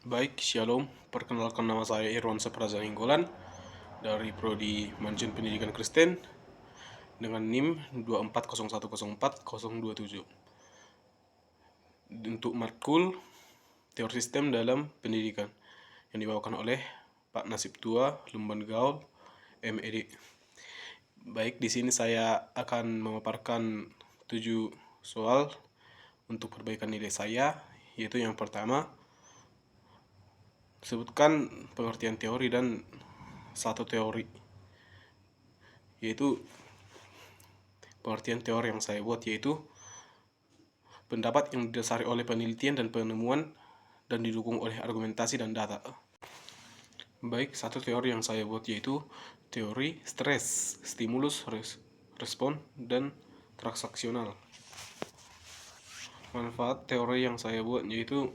Baik, Shalom. Perkenalkan, nama saya Irwan Sapraza Inggolan dari Prodi Manajemen Pendidikan Kristen dengan NIM 240104027. Untuk matkul teori sistem dalam pendidikan yang dibawakan oleh Pak Nasib Tua Lumban Gaul MED. Baik, di sini saya akan memaparkan 7 soal untuk perbaikan nilai saya, yaitu yang pertama, sebutkan pengertian teori dan satu teori, yaitu pengertian teori yang saya buat yaitu pendapat yang didasari oleh penelitian dan penemuan dan didukung oleh argumentasi dan data. Baik, satu teori yang saya buat yaitu teori stres, stimulus, respon, dan transaksional. Manfaat teori yang saya buat yaitu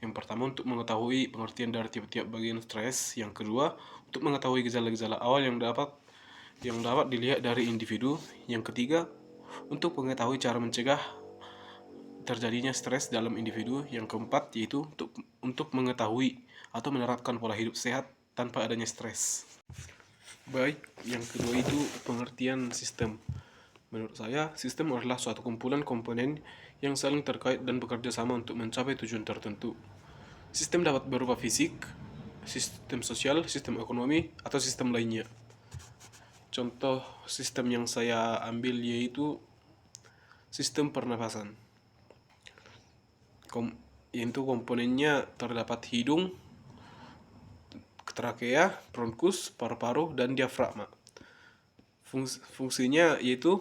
yang pertama, untuk mengetahui pengertian dari tiap-tiap bagian stres. Yang kedua, untuk mengetahui gejala-gejala awal yang dapat dilihat dari individu. Yang ketiga, untuk mengetahui cara mencegah terjadinya stres dalam individu. Yang keempat, yaitu untuk mengetahui atau menerapkan pola hidup sehat tanpa adanya stres. Baik, yang kedua itu pengertian sistem. Menurut saya, sistem adalah suatu kumpulan komponen yang saling terkait dan bekerja sama untuk mencapai tujuan tertentu. Sistem dapat berupa fisik, sistem sosial, sistem ekonomi, atau sistem lainnya. Contoh sistem yang saya ambil yaitu sistem pernapasan. Yaitu komponennya terdapat hidung, trakea, bronkus, paru-paru, dan diafragma. Fungsinya yaitu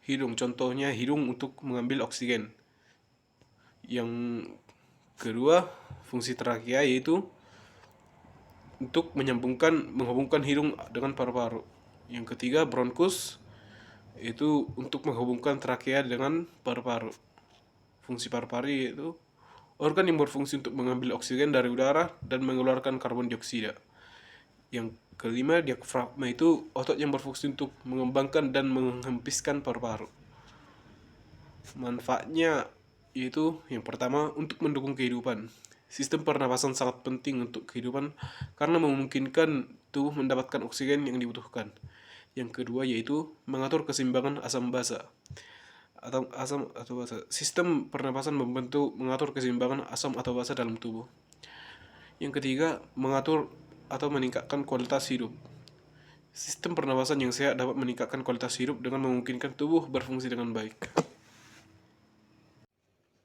hidung, contohnya hidung untuk mengambil oksigen. Yang kedua, fungsi trakea yaitu untuk menghubungkan hidung dengan paru-paru. Yang ketiga, bronkus itu untuk menghubungkan trakea dengan paru-paru. Fungsi paru-paru yaitu organ yang berfungsi untuk mengambil oksigen dari udara dan mengeluarkan karbon dioksida. Yang kelima, diafragma itu otot yang berfungsi untuk mengembangkan dan menghempiskan paru-paru. Manfaatnya yaitu yang pertama, untuk mendukung kehidupan. Sistem pernapasan sangat penting untuk kehidupan karena memungkinkan tubuh mendapatkan oksigen yang dibutuhkan. Yang kedua yaitu mengatur keseimbangan asam basa. Sistem pernapasan mengatur keseimbangan asam atau basa dalam tubuh. Yang ketiga, mengatur atau meningkatkan kualitas hidup. Sistem pernapasan yang sehat dapat meningkatkan kualitas hidup dengan memungkinkan tubuh berfungsi dengan baik.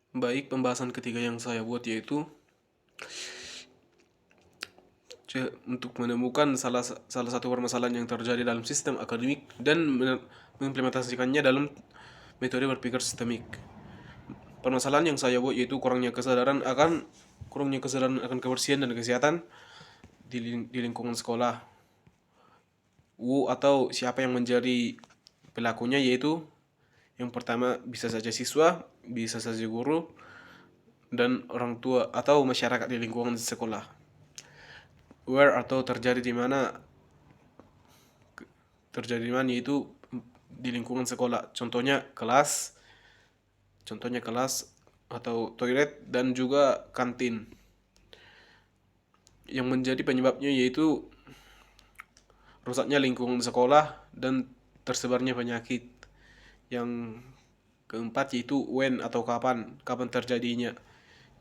Baik, pembahasan ketiga yang saya buat yaitu untuk menemukan salah satu permasalahan yang terjadi dalam sistem akademik dan mengimplementasikannya dalam metode berpikir sistemik. Permasalahan yang saya buat yaitu kurangnya kesadaran akan kebersihan dan kesehatan di lingkungan sekolah. Atau siapa yang menjadi pelakunya, yaitu yang pertama bisa saja siswa, bisa saja guru, dan orang tua atau masyarakat di lingkungan sekolah. Where atau terjadi di mana yaitu di lingkungan sekolah. Contohnya kelas atau toilet dan juga kantin. Yang menjadi penyebabnya yaitu rusaknya lingkungan sekolah dan tersebarnya penyakit. Yang keempat yaitu when atau kapan terjadinya,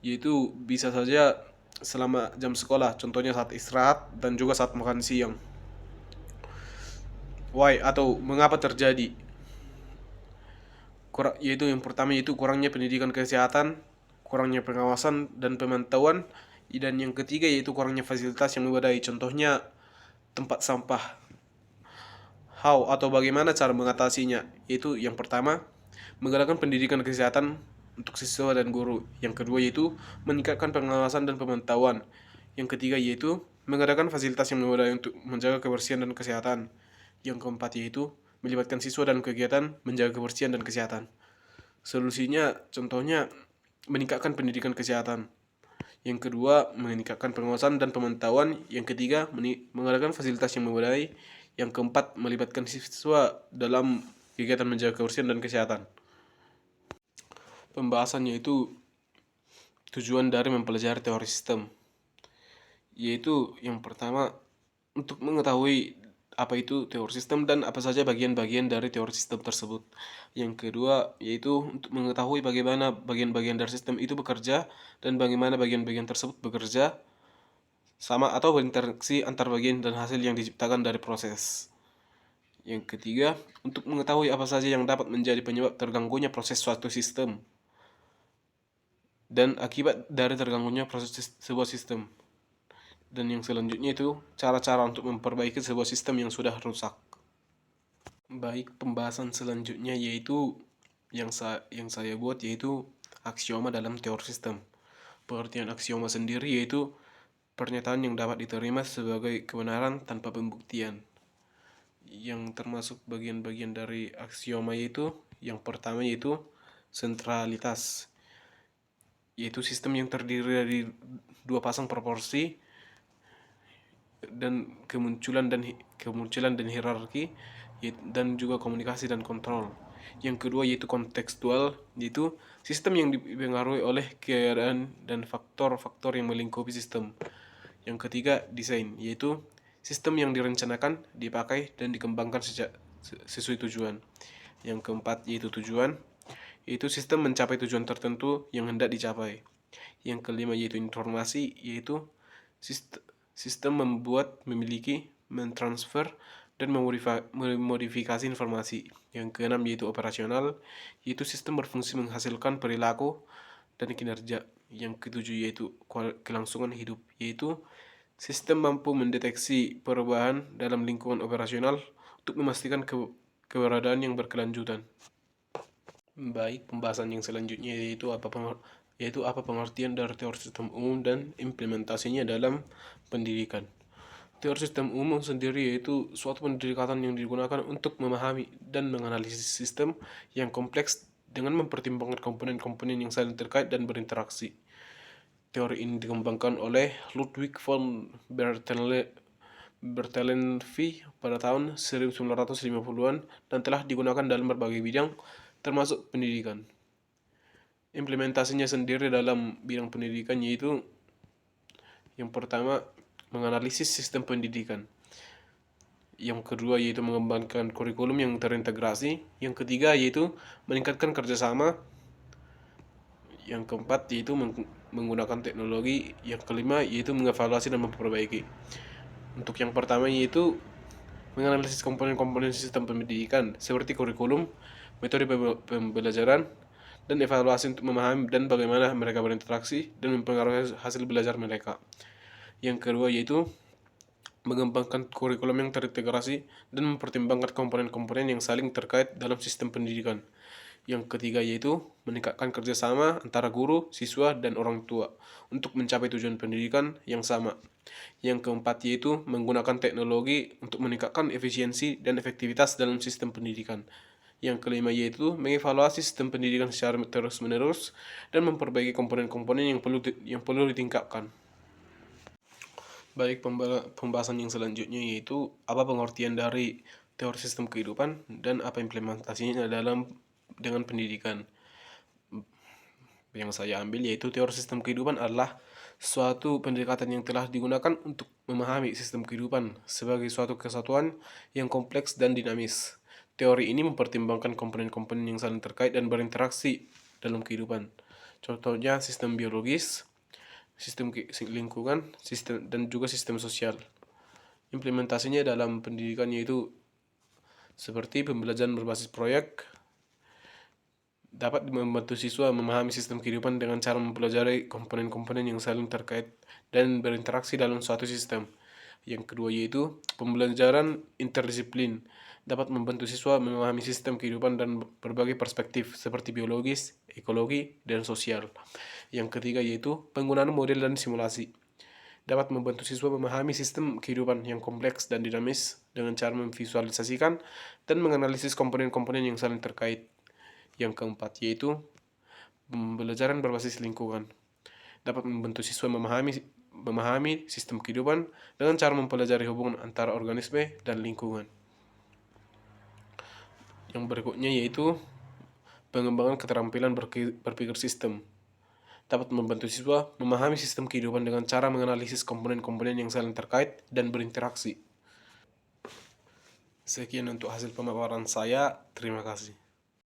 yaitu bisa saja selama jam sekolah, contohnya saat istirahat dan juga saat makan siang. Why atau mengapa terjadi, yaitu yang pertama yaitu kurangnya pendidikan kesehatan, kurangnya pengawasan dan pemantauan, dan yang ketiga yaitu kurangnya fasilitas yang memadai, contohnya tempat sampah. How atau bagaimana cara mengatasinya, yaitu yang pertama, menggalakkan pendidikan kesehatan untuk siswa dan guru. Yang kedua yaitu meningkatkan pengawasan dan pemantauan. Yang ketiga yaitu mengadakan fasilitas yang memadai untuk menjaga kebersihan dan kesehatan. Yang keempat yaitu melibatkan siswa dalam kegiatan menjaga kebersihan dan kesehatan. Solusinya contohnya meningkatkan pendidikan kesehatan. Yang kedua, meningkatkan pengawasan dan pemantauan. Yang ketiga, mengadakan fasilitas yang memadai. Yang keempat, melibatkan siswa dalam kegiatan menjaga kebersihan dan kesehatan. Pembahasannya itu tujuan dari mempelajari teori sistem, yaitu yang pertama untuk mengetahui apa itu teori sistem dan apa saja bagian-bagian dari teori sistem tersebut. Yang kedua yaitu untuk mengetahui bagaimana bagian-bagian dari sistem itu bekerja dan bagaimana bagian-bagian tersebut bekerja sama atau berinteraksi antar bagian dan hasil yang diciptakan dari proses. Yang ketiga, untuk mengetahui apa saja yang dapat menjadi penyebab terganggunya proses suatu sistem dan akibat dari terganggunya proses sebuah sistem. Dan yang selanjutnya itu cara-cara untuk memperbaiki sebuah sistem yang sudah rusak. Baik, pembahasan selanjutnya yaitu yang saya buat yaitu aksioma dalam teori sistem. Pengertian aksioma sendiri yaitu pernyataan yang dapat diterima sebagai kebenaran tanpa pembuktian. Yang termasuk bagian-bagian dari aksioma yaitu yang pertama yaitu sentralitas, yaitu sistem yang terdiri dari dua pasang proporsi dan kemunculan dan hierarki dan juga komunikasi dan kontrol. Yang kedua yaitu kontekstual, yaitu sistem yang dipengaruhi oleh keadaan dan faktor-faktor yang melingkupi sistem. Yang ketiga desain, yaitu sistem yang direncanakan, dipakai dan dikembangkan sesuai tujuan. Yang keempat yaitu tujuan, yaitu sistem mencapai tujuan tertentu yang hendak dicapai. Yang kelima yaitu informasi, yaitu sistem membuat, memiliki, mentransfer, dan memodifikasi informasi. Yang keenam yaitu operasional, yaitu sistem berfungsi menghasilkan perilaku dan kinerja. Yang ketujuh yaitu kelangsungan hidup, yaitu sistem mampu mendeteksi perubahan dalam lingkungan operasional untuk memastikan keberadaan yang berkelanjutan. Baik, pembahasan yang selanjutnya yaitu apa pengertian dari teori sistem umum dan implementasinya dalam pendidikan. Teori sistem umum sendiri yaitu suatu pendekatan yang digunakan untuk memahami dan menganalisis sistem yang kompleks dengan mempertimbangkan komponen-komponen yang saling terkait dan berinteraksi. Teori ini dikembangkan oleh Ludwig von Bertalanffy pada tahun 1950-an dan telah digunakan dalam berbagai bidang termasuk pendidikan. Implementasinya sendiri dalam bidang pendidikan yaitu yang pertama menganalisis sistem pendidikan, yang kedua yaitu mengembangkan kurikulum yang terintegrasi, yang ketiga yaitu meningkatkan kerjasama, yang keempat yaitu menggunakan teknologi, yang kelima yaitu mengevaluasi dan memperbaiki. Untuk yang pertama yaitu menganalisis komponen-komponen sistem pendidikan seperti kurikulum, metode pembelajaran, dan evaluasi untuk memahami dan bagaimana mereka berinteraksi dan mempengaruhi hasil belajar mereka. Yang kedua yaitu mengembangkan kurikulum yang terintegrasi dan mempertimbangkan komponen-komponen yang saling terkait dalam sistem pendidikan. Yang ketiga yaitu meningkatkan kerjasama antara guru, siswa, dan orang tua untuk mencapai tujuan pendidikan yang sama. Yang keempat yaitu menggunakan teknologi untuk meningkatkan efisiensi dan efektivitas dalam sistem pendidikan. Yang kelima yaitu mengevaluasi sistem pendidikan secara terus-menerus dan memperbaiki komponen-komponen yang perlu ditingkatkan. Baik, pembahasan yang selanjutnya yaitu apa pengertian dari teori sistem kehidupan dan apa implementasinya dengan pendidikan. Yang saya ambil yaitu teori sistem kehidupan adalah suatu pendekatan yang telah digunakan untuk memahami sistem kehidupan sebagai suatu kesatuan yang kompleks dan dinamis. Teori ini mempertimbangkan komponen-komponen yang saling terkait dan berinteraksi dalam kehidupan. Contohnya sistem biologis, sistem lingkungan, dan juga sistem sosial. Implementasinya dalam pendidikan yaitu seperti pembelajaran berbasis proyek, dapat membantu siswa memahami sistem kehidupan dengan cara mempelajari komponen-komponen yang saling terkait dan berinteraksi dalam suatu sistem. Yang kedua yaitu pembelajaran interdisiplin, dapat membantu siswa memahami sistem kehidupan dan berbagai perspektif seperti biologis, ekologi, dan sosial. Yang ketiga yaitu penggunaan model dan simulasi, dapat membantu siswa memahami sistem kehidupan yang kompleks dan dinamis dengan cara memvisualisasikan dan menganalisis komponen-komponen yang saling terkait. Yang keempat yaitu pembelajaran berbasis lingkungan, dapat membantu siswa memahami sistem kehidupan dengan cara mempelajari hubungan antara organisme dan lingkungan. Yang berikutnya yaitu pengembangan keterampilan berpikir sistem, dapat membantu siswa memahami sistem kehidupan dengan cara menganalisis komponen-komponen yang saling terkait dan berinteraksi. Sekian untuk hasil pemaparan saya. Terima kasih.